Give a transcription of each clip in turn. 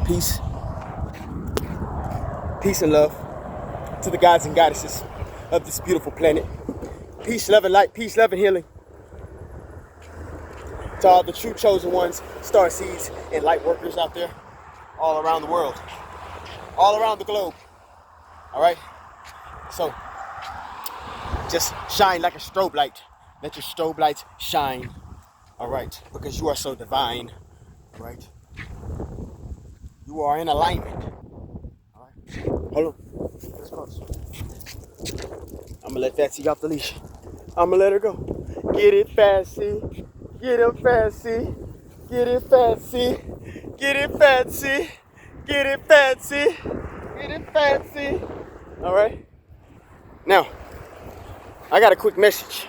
Peace. Peace and love to the gods and goddesses of this beautiful planet. Peace, love, and light. Peace, love, and healing. To all the true chosen ones, star seeds, and light workers out there all around the world. All around the globe. All right? So, just shine like a strobe light. Let your strobe lights shine. All right? Because you are so divine. All right? You are in alignment. All right? Hold on. Let's close. I'm going to let Fatsy off the leash. I'm going to let her go. Get it, Fatsy. Get him, Fatsy. Get it, Fatsy. Get it, Fatsy. Get it, Fatsy. Get it, Fatsy. All right? Now, I got a quick message.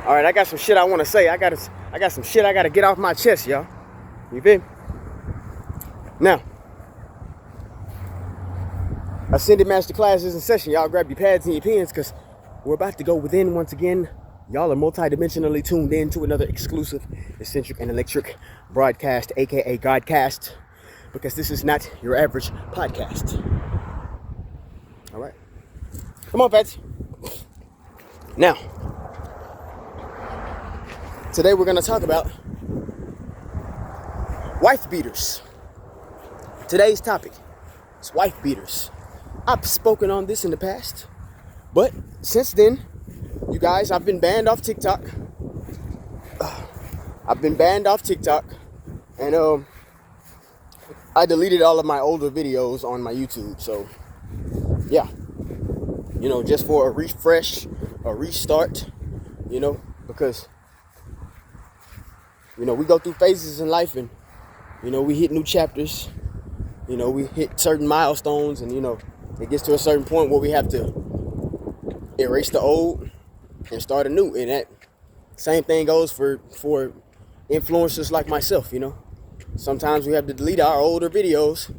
All right, I got some shit I want to say. I got some shit I got to get off my chest, y'all. You feel me? Now, Ascended Masterclass is in session. Y'all grab your pads and your pens because we're about to go within once again. Y'all are multidimensionally tuned in to another exclusive, eccentric, and electric broadcast, aka Godcast, because this is not your average podcast. All right? Come on, Patsy. Now, today we're going to talk about wife beaters. Today's topic is wife beaters. I've spoken on this in the past, but since then, you guys, I've been banned off TikTok. And I deleted all of my older videos on my YouTube. So, yeah, just for a refresh, a restart, because, we go through phases in life and, we hit new chapters, we hit certain milestones and, it gets to a certain point where we have to erase the old and start anew. And that same thing goes for influencers like myself, Sometimes we have to delete our older videos,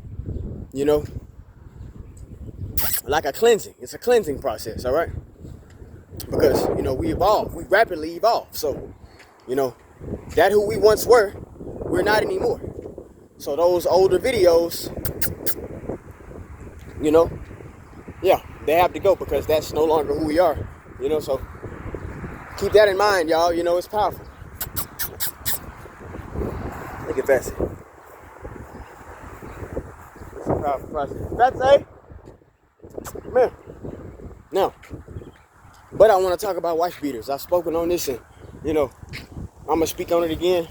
like a cleansing. It's a cleansing process, all right? Because, we evolve. We rapidly evolve. So, that who we once were, we're not anymore. So those older videos, yeah, they have to go because that's no longer who we are, so keep that in mind, y'all. It's powerful. Look at Fatsy. It's a powerful process. Fatsy, come here. Now, but I want to talk about wife beaters. I've spoken on this and, I'm going to speak on it again,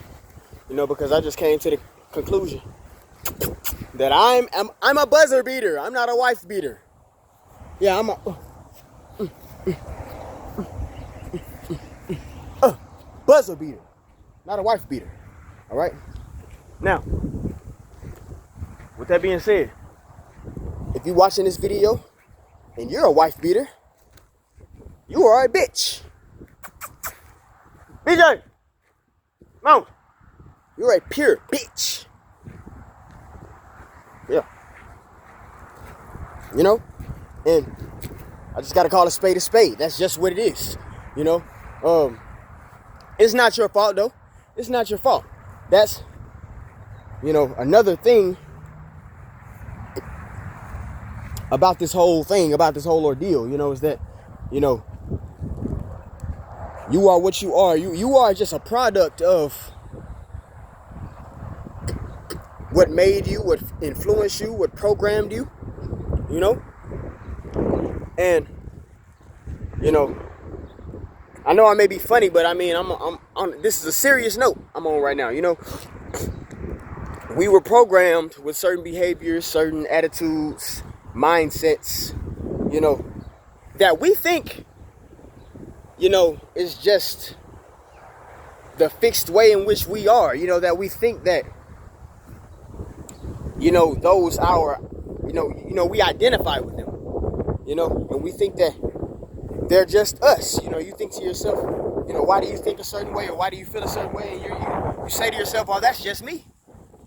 because I just came to the conclusion that I'm a buzzer beater. I'm not a wife beater. Yeah, I'm a buzzer beater, not a wife beater. All right? Now, with that being said, if you're watching this video and you're a wife beater, you are a bitch. BJ, no, you're a pure bitch. Yeah. And I just got to call a spade a spade. That's just what it is. It's not your fault, though. It's not your fault. That's, another thing about this whole thing, about this whole ordeal, is that, you are what you are. You are just a product of what made you, what influenced you, what programmed you, And, I know I may be funny, but I mean, I'm on, this is a serious note I'm on right now, We were programmed with certain behaviors, certain attitudes, mindsets, that we think, is just the fixed way in which we are, that we think that, those our, we identify with them, and we think that they're just us. You think to yourself, why do you think a certain way or why do you feel a certain way? And you say to yourself, oh, that's just me.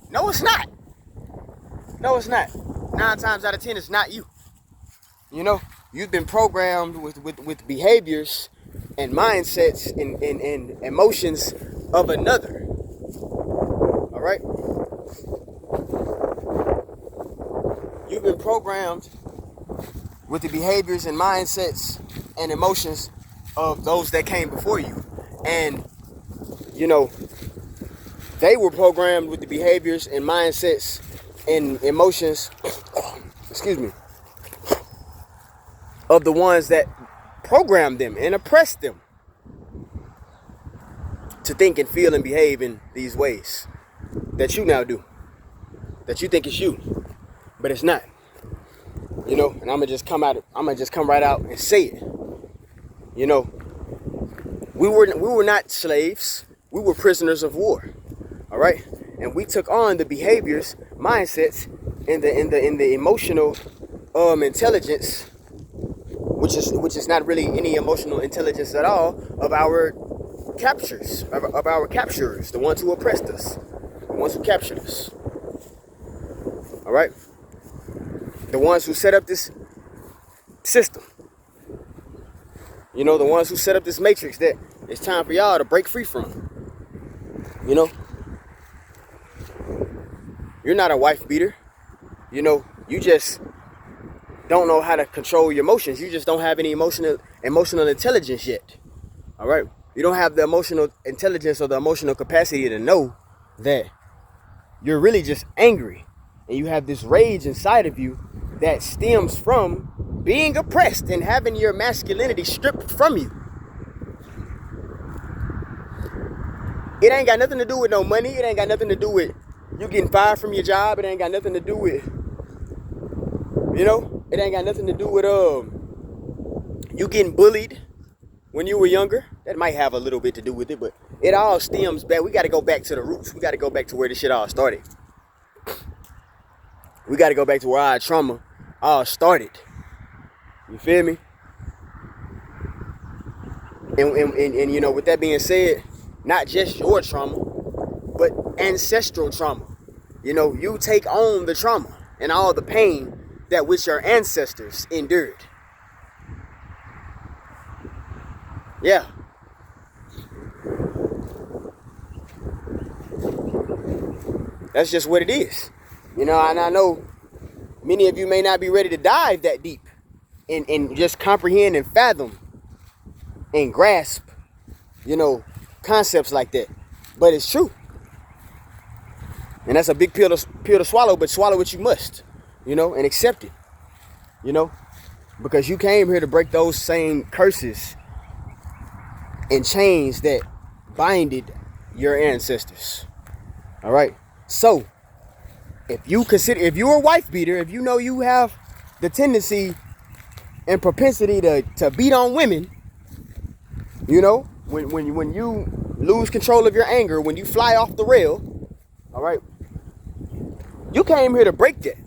No, it's not. No, it's not. 9 times out of 10, it's not you. You've been programmed with behaviors and mindsets and emotions of another. All right? been programmed with the behaviors and mindsets and emotions of those that came before you. And, you know, they were programmed with the behaviors and mindsets and emotions, excuse me, of the ones that programmed them and oppressed them to think and feel and behave in these ways that you now do, that you think is you, but it's not. You know, and I'm gonna just come right out and say it. You know, we were not slaves. We were prisoners of war. All right, and we took on the behaviors, mindsets, and the emotional intelligence, which is not really any emotional intelligence at all, of our captures, of our capturers, the ones who oppressed us, the ones who captured us. All right, the ones who set up this system. You know, the ones who set up this matrix that it's time for y'all to break free from. You know, you're not a wife beater. You know, you just don't know how to control your emotions. You just don't have any emotional intelligence yet. All right, you don't have the emotional intelligence or the emotional capacity to know that you're really just angry, and you have this rage inside of you that stems from being oppressed and having your masculinity stripped from you. It ain't got nothing to do with no money. It ain't got nothing to do with you getting fired from your job. It ain't got nothing to do with, you know, it ain't got nothing to do with you getting bullied when you were younger. That might have a little bit to do with it, but it all stems back. We got to go back to the roots. We got to go back to where this shit all started. We got to go back to where our trauma all started. You feel me? And you know, with that being said, not just your trauma, but ancestral trauma. You know, you take on the trauma and all the pain that which your ancestors endured. Yeah. That's just what it is. You know, and I know many of you may not be ready to dive that deep and just comprehend and fathom and grasp, you know, concepts like that. But it's true. And that's a big pill to swallow, but swallow it you must, you know, and accept it, you know, because you came here to break those same curses and chains that binded your ancestors. All right. So if you're a wife beater, if you know you have the tendency and propensity to beat on women, you know, when you lose control of your anger, when you fly off the rail, all right, you came here to break that.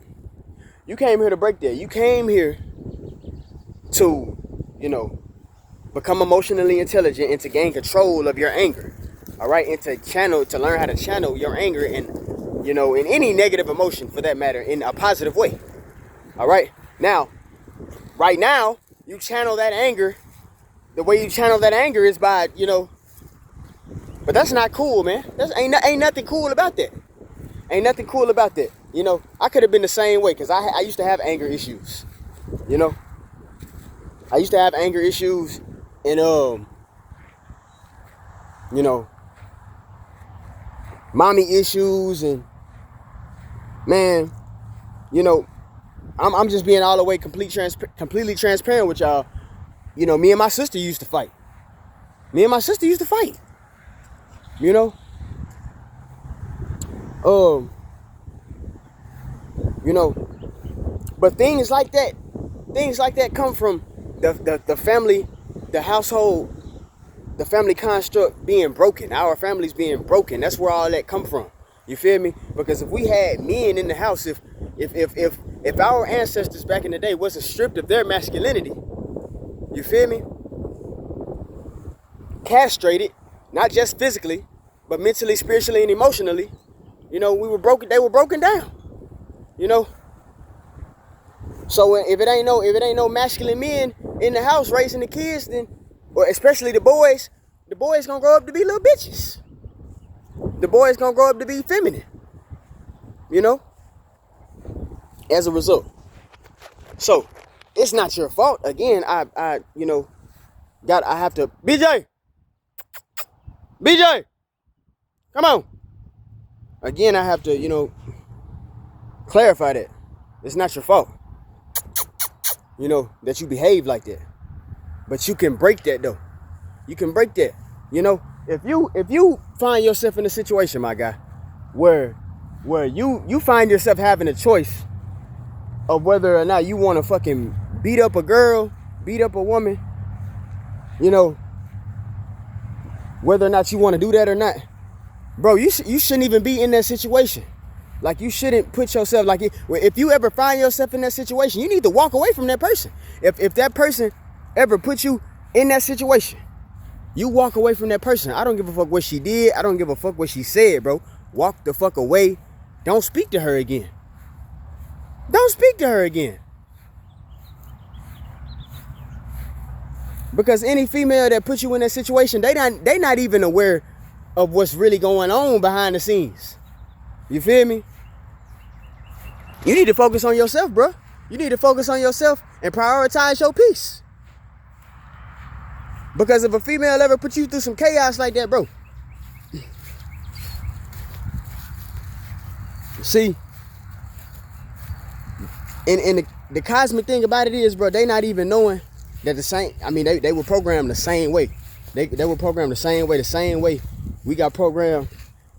You came here to break that. You came here to, you know, become emotionally intelligent and to gain control of your anger. All right, and to learn how to channel your anger and, you know, in any negative emotion for that matter, in a positive way. All right. Now, right now, you channel that anger. The way you channel that anger is by, you know, but that's not cool, man. Ain't nothing cool about that. Ain't nothing cool about that. You know, I could have been the same way because I used to have anger issues. You know, I used to have anger issues and, you know, mommy issues and, man, you know, I'm just being all the way completely transparent with y'all. You know, me and my sister used to fight. You know, you know, but things like that come from the family, the household, the family construct being broken, our families being broken. That's where all that come from. You feel me? Because if we had men in the house, if our ancestors back in the day wasn't stripped of their masculinity, you feel me? Castrated, not just physically, but mentally, spiritually, and emotionally, you know, they were broken down. You know? So if it ain't no masculine men in the house raising the kids, then, or especially the boys gonna grow up to be little bitches. The boys gonna grow up to be feminine. You know? As a result. So it's not your fault. Again, I have to, BJ, come on. Again, I have to, clarify that. It's not your fault, that you behave like that. But you can break that though. You can break that. If you find yourself in a situation, my guy, where you find yourself having a choice of whether or not you want to fucking beat up a girl, beat up a woman, whether or not you want to do that or not, bro, you shouldn't even be in that situation. Like, you shouldn't put yourself, like, if you ever find yourself in that situation, you need to walk away from that person. If that person ever put you in that situation, you walk away from that person. I don't give a fuck what she did. I don't give a fuck what she said, bro. Walk the fuck away. Don't speak to her again. Don't speak to her again. Because any female that puts you in that situation, they not even aware of what's really going on behind the scenes. You feel me? You need to focus on yourself, bro. You need to focus on yourself and prioritize your peace. Because if a female ever put you through some chaos like that, bro, see, and the cosmic thing about it is, bro, they not even knowing that they were programmed the same way. They were programmed the same way we got programmed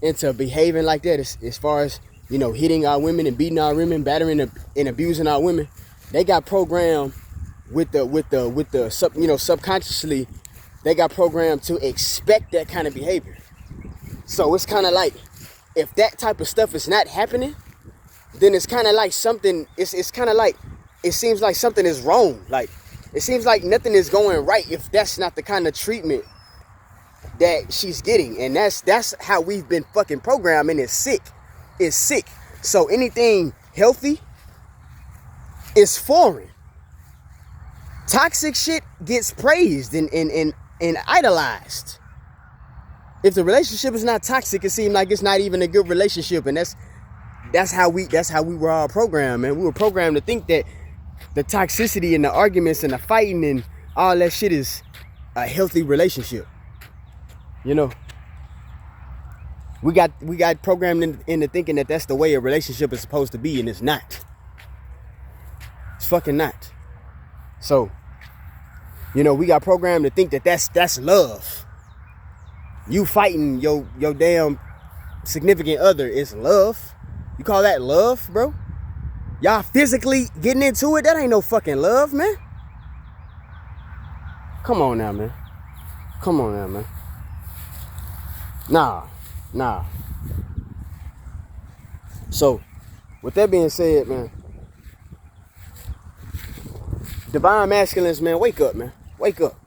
into behaving like that, as far as, hitting our women and beating our women, battering and abusing our women. They got programmed with the subconsciously, they got programmed to expect that kind of behavior. So it's kind of like, if that type of stuff is not happening, then it's kind of like something, it's kind of like, it seems like something is wrong. Like, it seems like nothing is going right if that's not the kind of treatment that she's getting. And that's how we've been fucking programmed, and it's sick. It's sick. So anything healthy is foreign. Toxic shit gets praised and idolized. If the relationship is not toxic, it seems like it's not even a good relationship. And that's how we were all programmed, man. We were programmed to think that the toxicity and the arguments and the fighting and all that shit is a healthy relationship. We got programmed into thinking that that's the way a relationship is supposed to be, and it's not. It's fucking not. So, we got programmed to think that that's love. You fighting your damn significant other is love. You call that love, bro? Y'all physically getting into it? That ain't no fucking love, man. Come on now, man. Nah. So, with that being said, man, divine masculines, man, wake up, man. Wake up.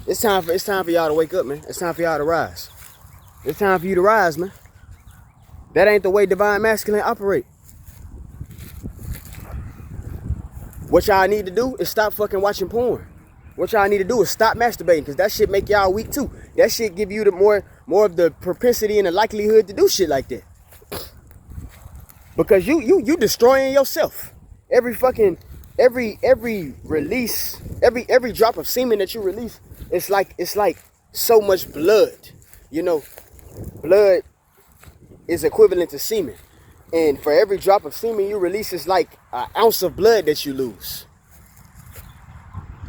It's time for y'all to wake up, man. It's time for y'all to rise. It's time for you to rise, man. That ain't the way divine masculine operate. What y'all need to do is stop fucking watching porn. What y'all need to do is stop masturbating, because that shit make y'all weak too. That shit give you the more of the propensity and the likelihood to do shit like that. Because you destroying yourself. Every release, every drop of semen that you release, it's like so much blood. Blood is equivalent to semen. And for every drop of semen you release, it's like an ounce of blood that you lose.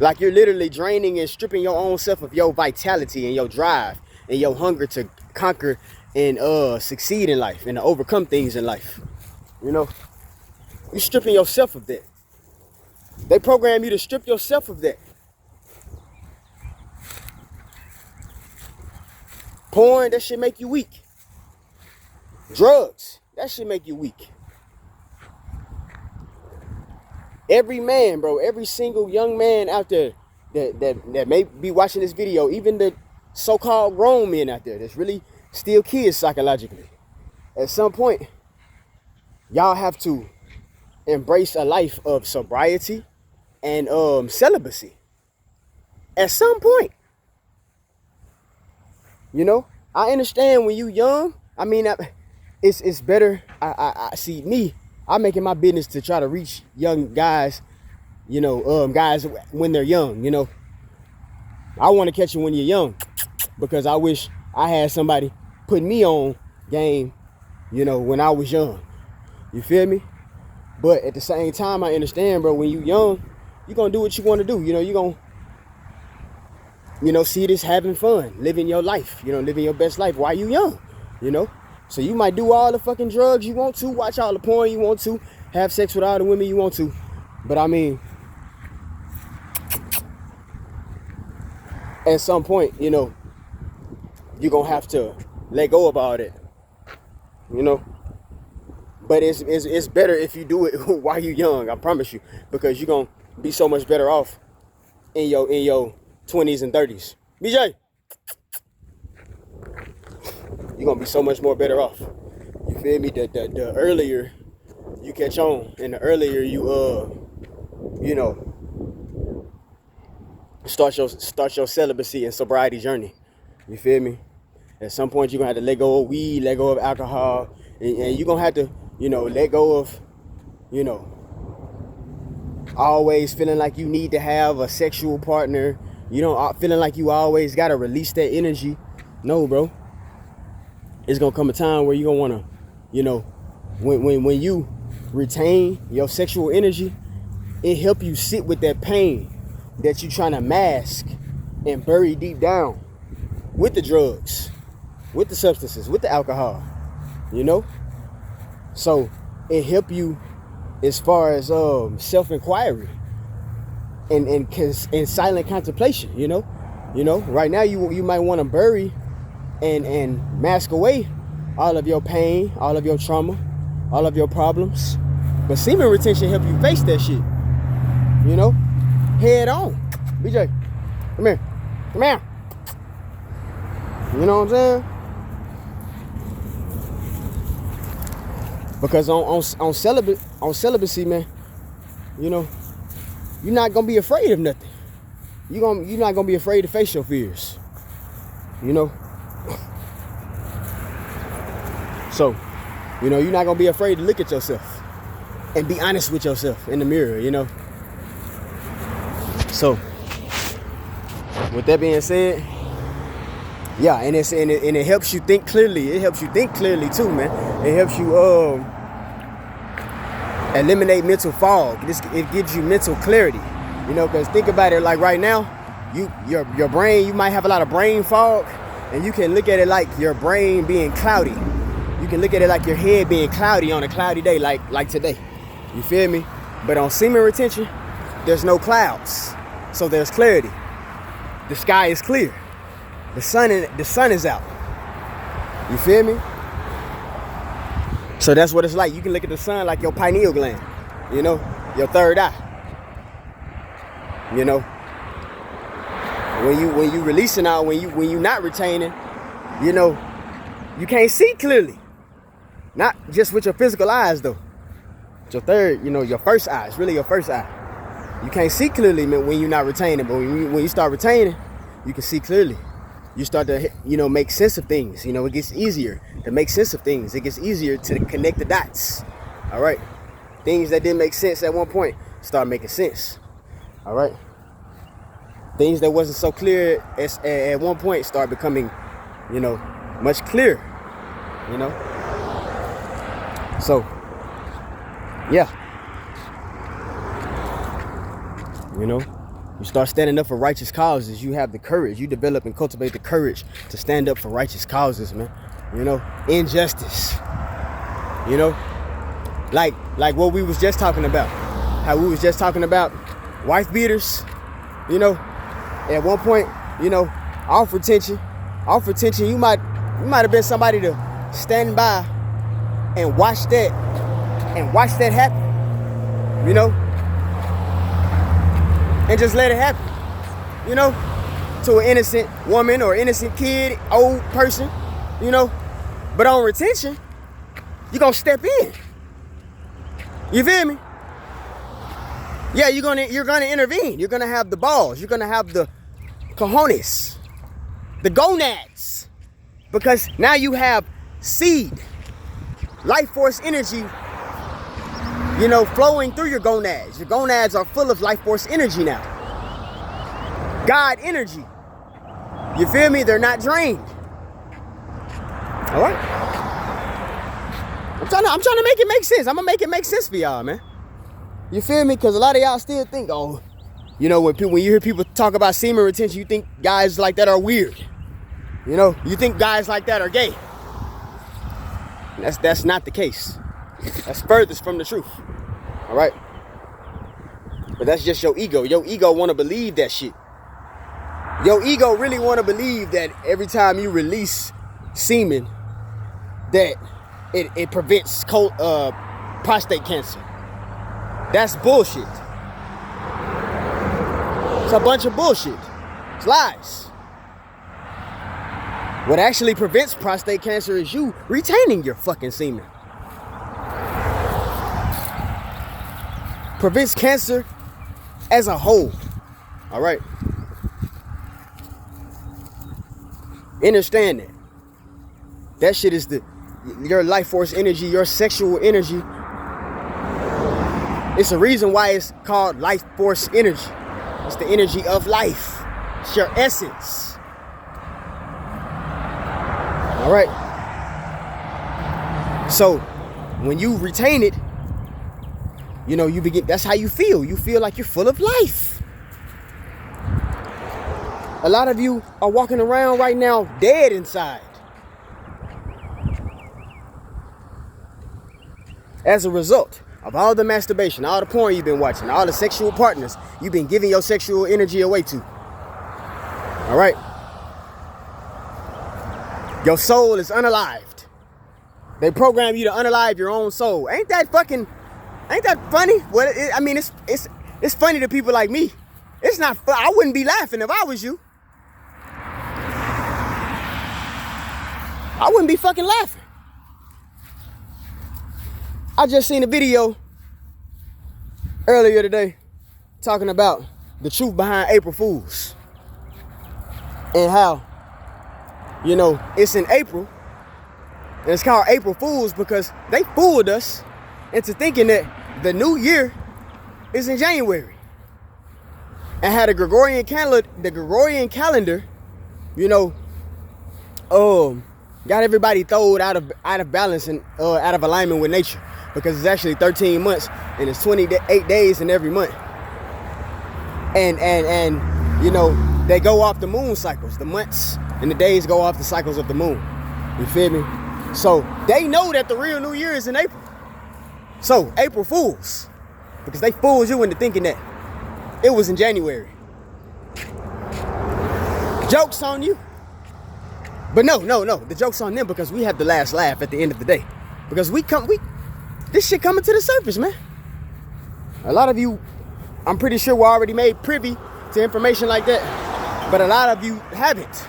Like, you're literally draining and stripping your own self of your vitality and your drive and your hunger to conquer and succeed in life and to overcome things in life. You're stripping yourself of that. They program you to strip yourself of that. Porn, that shit make you weak. Drugs, that shit make you weak. Every man, bro, every single young man out there that may be watching this video, even the so-called grown men out there that's really still kids psychologically, at some point, y'all have to embrace a life of sobriety and celibacy. At some point. I understand when you young. I mean, it's better. I see me. I'm making my business to try to reach young guys guys when they're young. I want to catch you when you're young, because I wish I had somebody put me on game, when I was young. You feel me? But at the same time, I understand, bro, when you young, you're going to do what you want to do. You're going to, see this having fun, living your life, living your best life while you young, So you might do all the fucking drugs you want to, watch all the porn you want to, have sex with all the women you want to. But I mean, at some point, you're going to have to let go of all that, But it's better if you do it while you're young, I promise you, because you're going to be so much better off in your 20s and 30s. BJ, you're going to be so much more better off. You feel me? The earlier you catch on, and the earlier you, start your celibacy and sobriety journey. You feel me? At some point, you're going to have to let go of weed, let go of alcohol, and you're going to have to, let go of, always feeling like you need to have a sexual partner, feeling like you always got to release that energy. No, bro. It's going to come a time where you're going to want to, when you retain your sexual energy, it help you sit with that pain that you're trying to mask and bury deep down with the drugs, with the substances, with the alcohol, So it help you as far as self-inquiry and silent contemplation, Right now you might want to bury and mask away all of your pain, all of your trauma, all of your problems. But semen retention help you face that shit, head on. BJ, come here. You know what I'm saying? Because on celibacy, man, you're not gonna be afraid of nothing. You're not gonna be afraid to face your fears. So, you're not gonna be afraid to look at yourself and be honest with yourself in the mirror, So, with that being said, yeah, and it helps you think clearly. It helps you think clearly too, man. It helps you eliminate mental fog. It gives you mental clarity, because think about it, like right now, your brain, you might have a lot of brain fog, and you can look at it like your brain being cloudy. You can look at it like your head being cloudy on a cloudy day, like today. You feel me? But on semen retention, there's no clouds, so there's clarity. The sky is clear. The sun is out. You feel me? So that's what it's like. You can look at the sun like your pineal gland, your third eye. When you releasing out, when you not retaining, you can't see clearly. Not just with your physical eyes though. Your third, your first eye. It's really your first eye. You can't see clearly, man, when you're not retaining, but when you start retaining, you can see clearly. You start to, make sense of things. It gets easier to make sense of things. It gets easier to connect the dots. All right. Things that didn't make sense at one point start making sense. All right. Things that wasn't so clear at one point start becoming, much clearer. So, yeah. You start standing up for righteous causes. You have the courage. You develop and cultivate the courage to stand up for righteous causes, man. Injustice. Like what we was just talking about. How we was just talking about wife beaters. At one point, off retention, you might have been somebody to stand by and watch that happen. And just let it happen, to an innocent woman or innocent kid, old person, But on retention, you're gonna step in. You feel me? Yeah, you're gonna intervene. You're gonna have the balls. You're gonna have the cojones, the gonads, because now you have seed, life force energy flowing through your gonads. Your gonads are full of life force energy now. God energy. You feel me? They're not drained. All right? I'm trying to make it make sense. I'm going to make it make sense for y'all, man. You feel me? Because a lot of y'all still think, oh, when you hear people talk about semen retention, you think guys like that are weird. You think guys like that are gay. That's not the case. That's furthest from the truth. All right? But that's just your ego. Your ego want to believe that shit. Your ego really want to believe that every time you release semen, that it prevents prostate cancer. That's bullshit. It's a bunch of bullshit. It's lies. What actually prevents prostate cancer is you retaining your fucking semen. Prevents cancer as a whole. All right? Understand that. That shit is your life force energy, your sexual energy. It's a reason why it's called life force energy. It's the energy of life. It's your essence. All right. So when you retain it, you begin. That's how you feel. You feel like you're full of life. A lot of you are walking around right now dead inside. As a result of all the masturbation, all the porn you've been watching, all the sexual partners you've been giving your sexual energy away to. All right? Your soul is unalived. They program you to unalive your own soul. Ain't that funny? Well, it's funny to people like me. It's not fun. I wouldn't be laughing if I was you. I wouldn't be fucking laughing. I just seen a video earlier today talking about the truth behind April Fools and how, it's in April and it's called April Fools because they fooled us into thinking that the new year is in January and how the Gregorian calendar, got everybody thrown out of balance and out of alignment with nature. Because it's actually 13 months and it's 28 days in every month. And they go off the moon cycles. The months and the days go off the cycles of the moon. You feel me? So they know that the real New Year is in April. So April Fools. Because they fooled you into thinking that it was in January. Joke's on you. But no. The joke's on them because we have the last laugh at the end of the day. Because this shit coming to the surface, man. A lot of you, I'm pretty sure, were already made privy to information like that, but a lot of you haven't.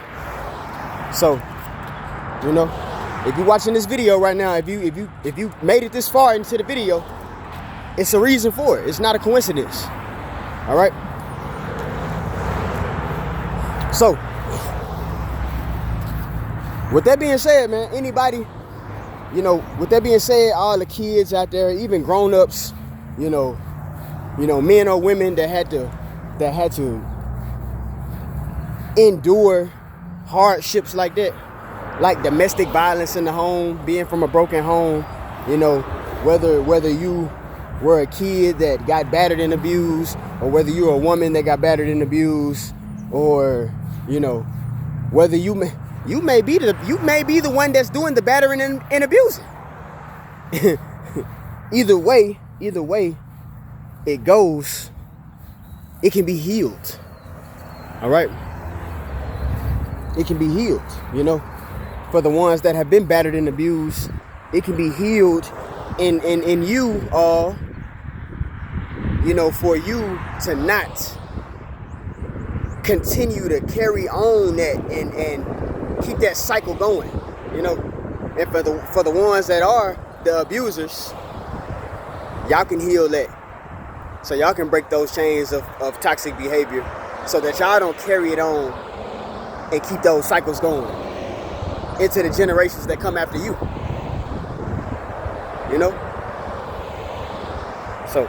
So, if you're watching this video right now, if you made it this far into the video, it's a reason for it. It's not a coincidence. All right. So, with that being said, man, anybody. With that being said, all the kids out there, even grown-ups, men or women that had to endure hardships like that, like domestic violence in the home, being from a broken home, whether you were a kid that got battered and abused, or whether you were a woman that got battered and abused, or whether you may be the one that's doing the battering and abusing. Either way it goes, it can be healed. All right? It can be healed, For the ones that have been battered and abused, it can be healed in you all, for you to not continue to carry on that and keep that cycle going, and for the ones that are the abusers, y'all can heal that, so y'all can break those chains of toxic behavior, so that y'all don't carry it on and keep those cycles going into the generations that come after you. So,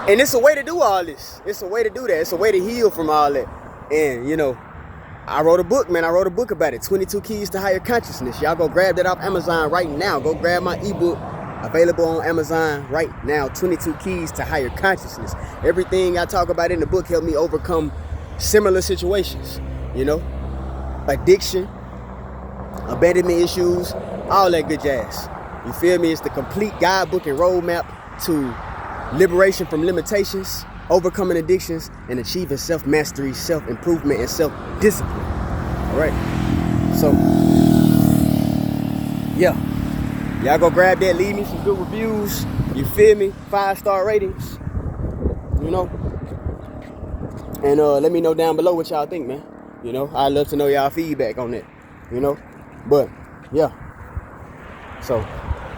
and it's a way to do all this. It's a way to do that. It's a way to heal from all that. And, you know, I wrote a book, man. I wrote a book about it. 22 Keys to Higher Consciousness. Y'all go grab that off Amazon right now. Go grab my ebook. Available on Amazon right now. 22 Keys to Higher Consciousness. Everything I talk about in the book helped me overcome similar situations. You know, addiction, abandonment issues, all that good jazz. You feel me? It's the complete guidebook and roadmap to liberation from limitations, overcoming addictions, and achieving self-mastery, self-improvement, and self-discipline. All right? So, yeah. Y'all go grab that. Leave me some good reviews. You feel me? 5-star ratings. You know? And let me know down below what y'all think, man. You know? I'd love to know y'all feedback on that. You know? But, yeah. So,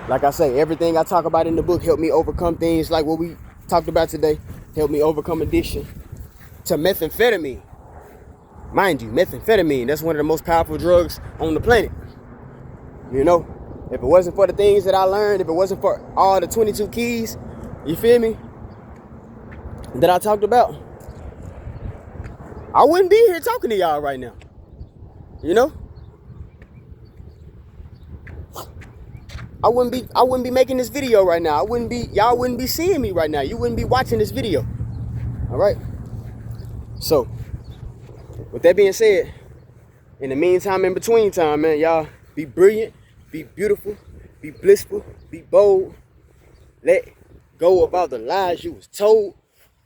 like I say, everything I talk about in the book helped me overcome things like what we talked about today. Helped me overcome addiction to methamphetamine. Mind you, methamphetamine, that's one of the most powerful drugs on the planet. You know, if it wasn't for the things that I learned, if it wasn't for all the 22 keys, you feel me, that I talked about, I wouldn't be here talking to y'all right now. You know? I wouldn't be making this video right now. Y'all wouldn't be seeing me right now. You wouldn't be watching this video. All right? So, with that being said, in the meantime, in between time, man, y'all be brilliant, be beautiful, be blissful, be bold. Let go of all the lies you was told,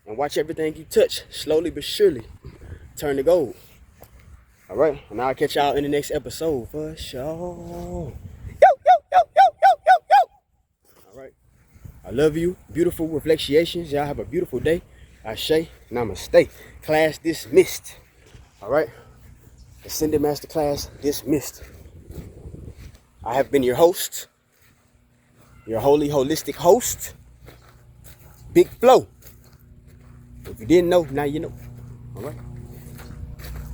and watch everything you touch slowly but surely turn to gold. All right? And I'll catch y'all in the next episode for sure. I love you. Beautiful reflections. Y'all have a beautiful day. Ashe. Namaste. Class dismissed. All right. Ascended Master Class dismissed. I have been your host. Your holy, holistic host. Big Flow. If you didn't know, now you know. All right.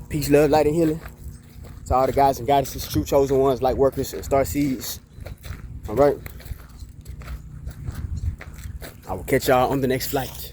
Peace, love, light, and healing. To all the guys and goddesses, true chosen ones, light workers, and star seeds. All right. I will catch y'all on the next flight.